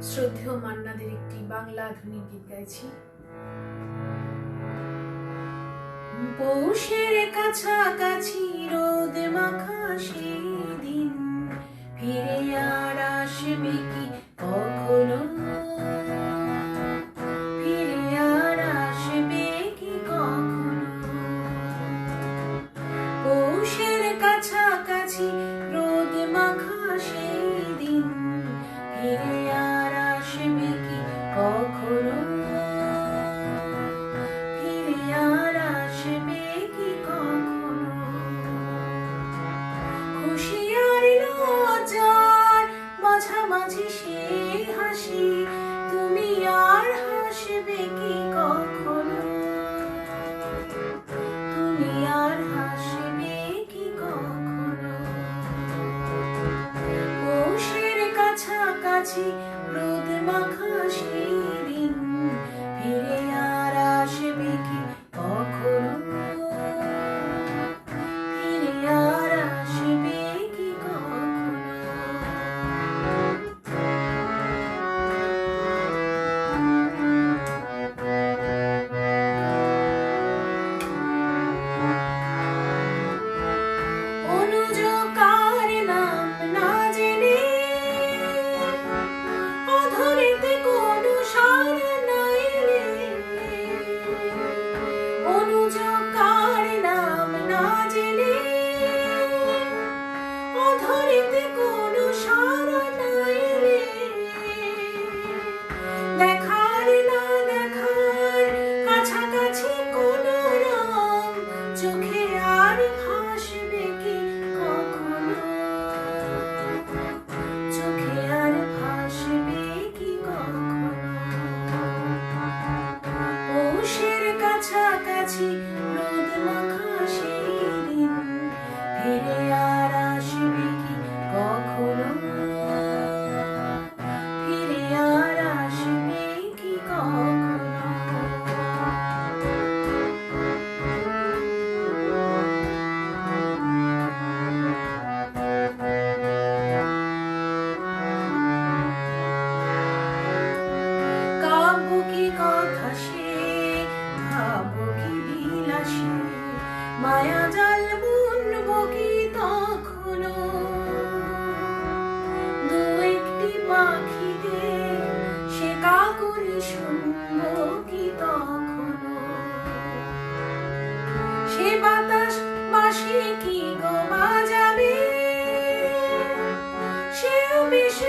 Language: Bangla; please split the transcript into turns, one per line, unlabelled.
শ্রদ্ধেয় মান্নাদের একটি বাংলা আধুনিক গীত গাইছি। পৌষের কাছাকাছি রোদ মাখা সেদিন ফিরে আর আসবে কি কখনো, ফিরে আর আসবে কি কখনো। পৌষের কাছাকাছি রোদ মাখা সেদিন ফিরে আর আসবে কি কখনো, ফিরে আর আসবে কি কখনো। খুশি আর লজ্জার মাঝামাঝি সে হাসি তুমি আর হাসবে কি কখনো, তুমি আর হাসবে কি কখনো। পৌষের কাছাকাছি রোদ মাখা সেদিন ফিরে আর আসবে কি কখনো, ফিরে আর আসবে কি কখনো। অনুজ কার নাম না জেনে অধরেতে কোনো সাড়া না এলে, অনুজ কার নাম না জেনে অধরেতে কোনো সাড়া না এলে, দেখার না দেখার কাছাকাছি কোনো রং চোখে আর ভাসবে কি কখনো, চোখে আর ভাসবে কি কখনো। পৌষের কাছাকাছি রোদ মাখা সেদিন ফিরে আর আসবে কি কখনো, ফিরে আর আসবে কি কখনো। কাব্য কি কথা সে, ভাব কি বিলাসী, মায়া জাল বুনব কি তখনো, দু একটি পাখিতে সে কাকলি শুনব কি তখনো, সে বাতাস বাসি কি গো বাজাবে, সেও বেশ